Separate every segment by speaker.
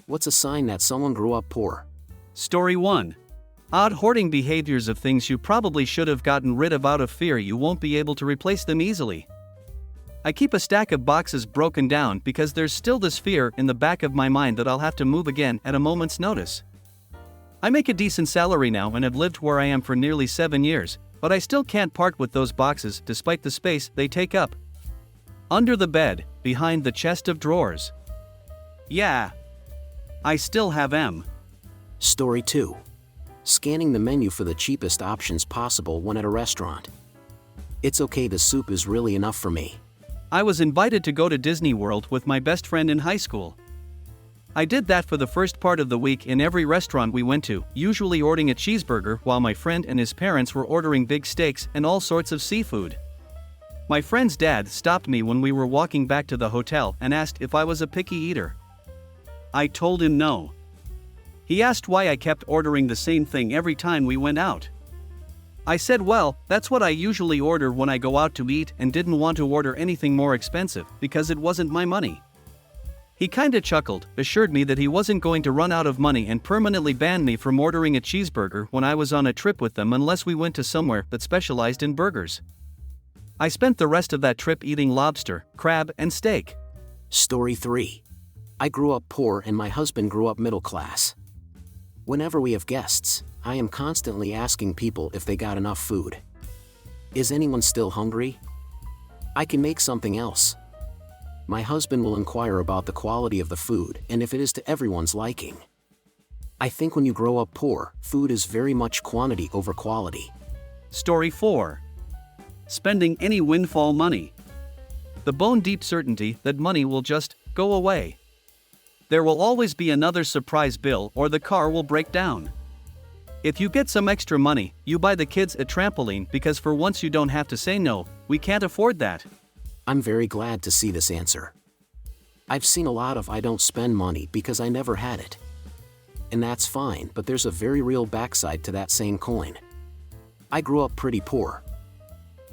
Speaker 1: What's a sign that someone grew up poor?
Speaker 2: Story 1. Odd hoarding behaviors of things you probably should have gotten rid of out of fear you won't be able to replace them easily. I keep a stack of boxes broken down because there's still this fear in the back of my mind that I'll have to move again at a moment's notice. I make a decent salary now and have lived where I am for nearly 7 years, but I still can't part with those boxes despite the space they take up. Under the bed, behind the chest of drawers. Yeah. I still have them.
Speaker 1: Story 2. Scanning the menu for the cheapest options possible when at a restaurant. It's okay, the soup is really enough for me.
Speaker 2: I was invited to go to Disney World with my best friend in high school. I did that for the first part of the week in every restaurant we went to, usually ordering a cheeseburger while my friend and his parents were ordering big steaks and all sorts of seafood. My friend's dad stopped me when we were walking back to the hotel and asked if I was a picky eater. I told him no. He asked why I kept ordering the same thing every time we went out. I said, well, that's what I usually order when I go out to eat, and didn't want to order anything more expensive because it wasn't my money. He kinda chuckled, assured me that he wasn't going to run out of money and permanently banned me from ordering a cheeseburger when I was on a trip with them unless we went to somewhere that specialized in burgers. I spent the rest of that trip eating lobster, crab, and steak.
Speaker 1: Story 3. I grew up poor and my husband grew up middle class. Whenever we have guests, I am constantly asking people if they got enough food. Is anyone still hungry? I can make something else. My husband will inquire about the quality of the food and if it is to everyone's liking. I think when you grow up poor, food is very much quantity over quality.
Speaker 2: Story 4. Spending any windfall money. The bone-deep certainty that money will just go away. There will always be another surprise bill or the car will break down. If you get some extra money, you buy the kids a trampoline because for once you don't have to say no, we can't afford that.
Speaker 1: I'm very glad to see this answer. I've seen a lot of I don't spend money because I never had it. And that's fine, but there's a very real backside to that same coin. I grew up pretty poor.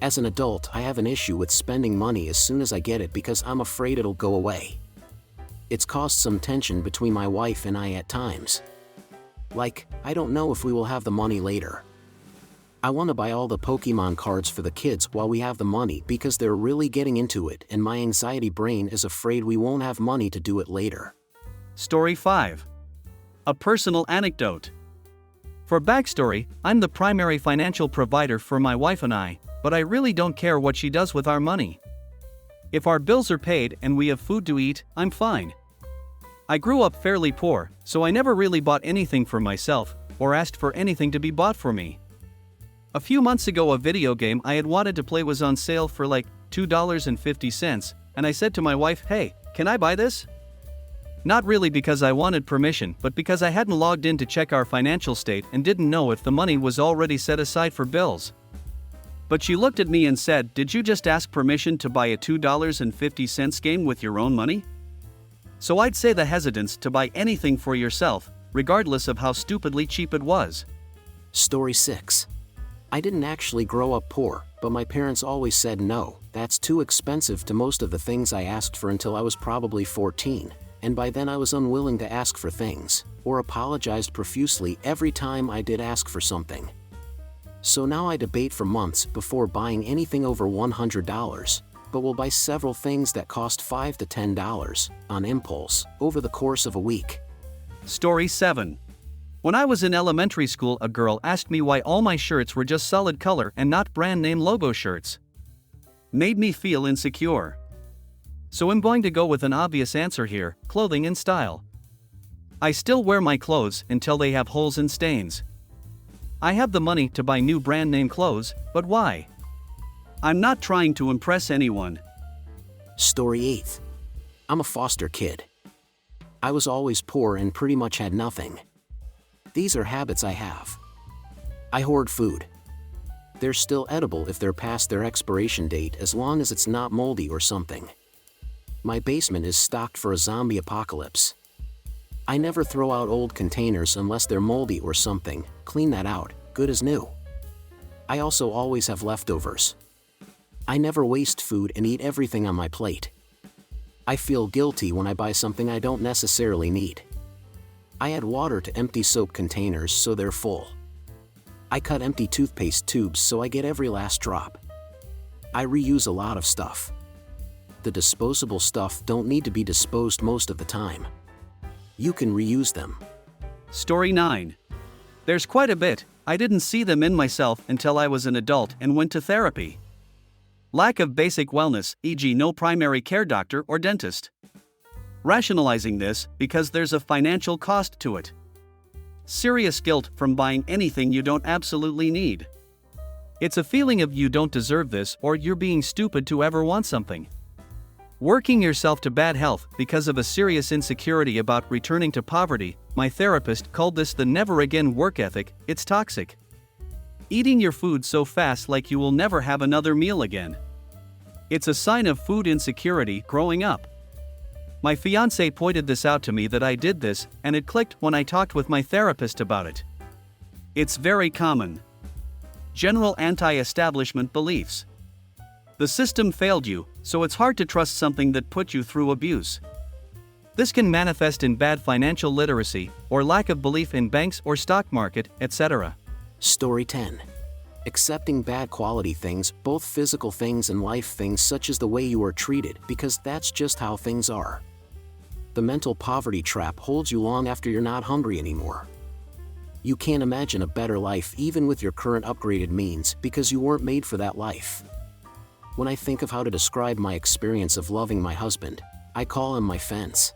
Speaker 1: As an adult, I have an issue with spending money as soon as I get it because I'm afraid it'll go away. It's caused some tension between my wife and I at times. Like, I don't know if we will have the money later. I want to buy all the Pokemon cards for the kids while we have the money because they're really getting into it and my anxiety brain is afraid we won't have money to do it later.
Speaker 2: Story 5. A personal anecdote. For backstory, I'm the primary financial provider for my wife and I, but I really don't care what she does with our money. If our bills are paid and we have food to eat, I'm fine. I grew up fairly poor, so I never really bought anything for myself, or asked for anything to be bought for me. A few months ago, a video game I had wanted to play was on sale for like $2.50, and I said to my wife, hey, can I buy this? Not really because I wanted permission, but because I hadn't logged in to check our financial state and didn't know if the money was already set aside for bills. But she looked at me and said, did you just ask permission to buy a $2.50 game with your own money? So I'd say the hesitance to buy anything for yourself, regardless of how stupidly cheap it was.
Speaker 1: Story 6. I didn't actually grow up poor, but my parents always said no, that's too expensive to most of the things I asked for until I was probably 14, and by then I was unwilling to ask for things, or apologized profusely every time I did ask for something. So now I debate for months before buying anything over $100, but will buy several things that cost $5 to $10 on impulse over the course of a week.
Speaker 2: Story 7. When I was in elementary school, a girl asked me why all my shirts were just solid color and not brand name logo shirts. Made me feel insecure. So I'm going to go with an obvious answer here: clothing and style. I still wear my clothes until they have holes and stains. I have the money to buy new brand name clothes, but why? I'm not trying to impress anyone.
Speaker 1: Story 8. I'm a foster kid. I was always poor and pretty much had nothing. These are habits I have. I hoard food. They're still edible if they're past their expiration date as long as it's not moldy or something. My basement is stocked for a zombie apocalypse. I never throw out old containers unless they're moldy or something, clean that out, good as new. I also always have leftovers. I never waste food and eat everything on my plate. I feel guilty when I buy something I don't necessarily need. I add water to empty soap containers so they're full. I cut empty toothpaste tubes so I get every last drop. I reuse a lot of stuff. The disposable stuff don't need to be disposed most of the time. You can reuse them.
Speaker 2: Story 9. There's quite a bit. I didn't see them in myself until I was an adult and went to therapy. Lack of basic wellness, e.g., no primary care doctor or dentist. Rationalizing this because there's a financial cost to it. Serious guilt from buying anything you don't absolutely need. It's a feeling of you don't deserve this or you're being stupid to ever want something. Working yourself to bad health because of a serious insecurity about returning to poverty. My therapist called this the never again work ethic. It's toxic. Eating your food so fast like you will never have another meal again. It's a sign of food insecurity growing up. My fiance pointed this out to me that I did this, and it clicked when I talked with my therapist about it. It's very common. General anti-establishment beliefs. The system failed you, so it's hard to trust something that put you through abuse. This can manifest in bad financial literacy, or lack of belief in banks or stock market, etc.
Speaker 1: Story 10. Accepting bad quality things, both physical things and life things, such as the way you are treated, because that's just how things are. The mental poverty trap holds you long after you're not hungry anymore. You can't imagine a better life even with your current upgraded means because you weren't made for that life. When I think of how to describe my experience of loving my husband, I call him my fence.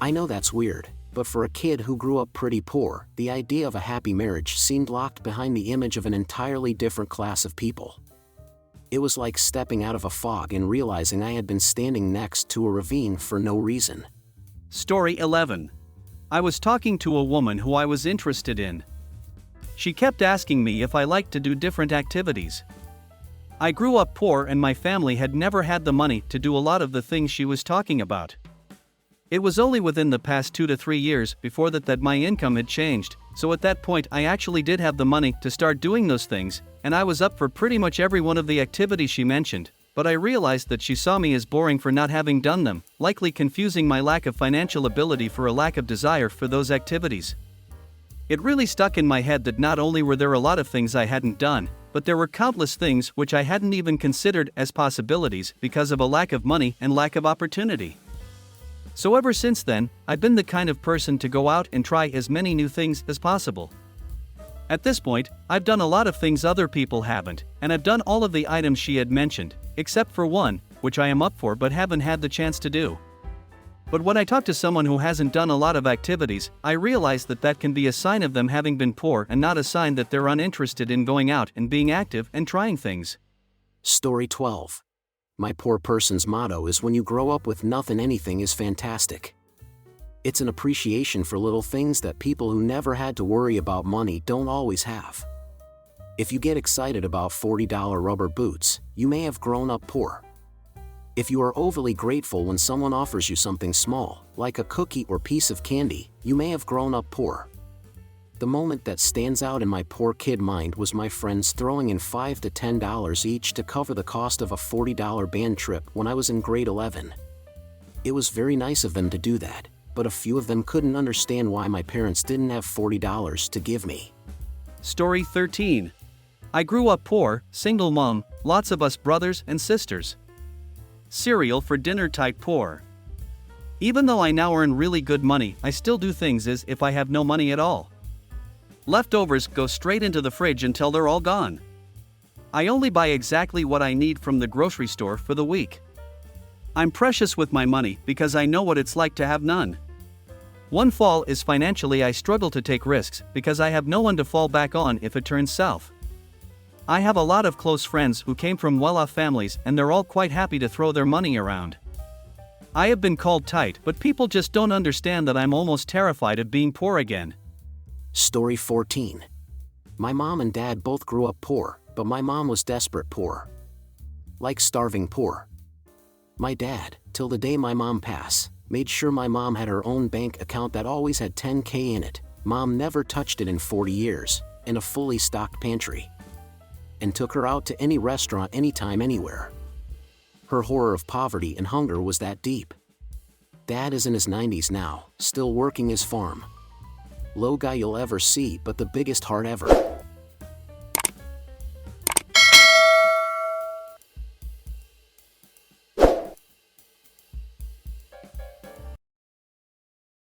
Speaker 1: I know that's weird, but for a kid who grew up pretty poor, the idea of a happy marriage seemed locked behind the image of an entirely different class of people. It was like stepping out of a fog and realizing I had been standing next to a ravine for no reason.
Speaker 2: Story 11. I was talking to a woman who I was interested in. She kept asking me if I liked to do different activities. I grew up poor and my family had never had the money to do a lot of the things she was talking about. It was only within the past 2 to 3 years before that my income had changed, so at that point I actually did have the money to start doing those things, and I was up for pretty much every one of the activities she mentioned, but I realized that she saw me as boring for not having done them, likely confusing my lack of financial ability for a lack of desire for those activities. It really stuck in my head that not only were there a lot of things I hadn't done, but there were countless things which I hadn't even considered as possibilities because of a lack of money and lack of opportunity. So ever since then, I've been the kind of person to go out and try as many new things as possible. At this point, I've done a lot of things other people haven't, and I've done all of the items she had mentioned, except for one, which I am up for but haven't had the chance to do. But when I talk to someone who hasn't done a lot of activities, I realize that can be a sign of them having been poor and not a sign that they're uninterested in going out and being active and trying things.
Speaker 1: Story 12. My poor person's motto is when you grow up with nothing, anything is fantastic. It's an appreciation for little things that people who never had to worry about money don't always have. If you get excited about $40 rubber boots, you may have grown up poor. If you are overly grateful when someone offers you something small, like a cookie or piece of candy, you may have grown up poor. The moment that stands out in my poor kid mind was my friends throwing in $5 to $10 each to cover the cost of a $40 band trip when I was in grade 11. It was very nice of them to do that, but a few of them couldn't understand why my parents didn't have $40 to give me.
Speaker 2: Story 13. I grew up poor, single mom, lots of us brothers and sisters. Cereal for dinner type poor. Even though I now earn really good money, I still do things as if I have no money at all. Leftovers go straight into the fridge until they're all gone. I only buy exactly what I need from the grocery store for the week. I'm precious with my money because I know what it's like to have none. One fall is financially I struggle to take risks because I have no one to fall back on if it turns south. I have a lot of close friends who came from well-off families and they're all quite happy to throw their money around. I have been called tight, but people just don't understand that I'm almost terrified of being poor again.
Speaker 1: Story 14. My mom and dad both grew up poor, but my mom was desperate poor. Like starving poor. My dad, till the day my mom passed, made sure my mom had her own bank account that always had $10K in it. Mom never touched it in 40 years, and a fully stocked pantry. And took her out to any restaurant anytime, anywhere. Her horror of poverty and hunger was that deep. Dad is in his 90s now, still working his farm, low guy you'll ever see but the biggest heart ever.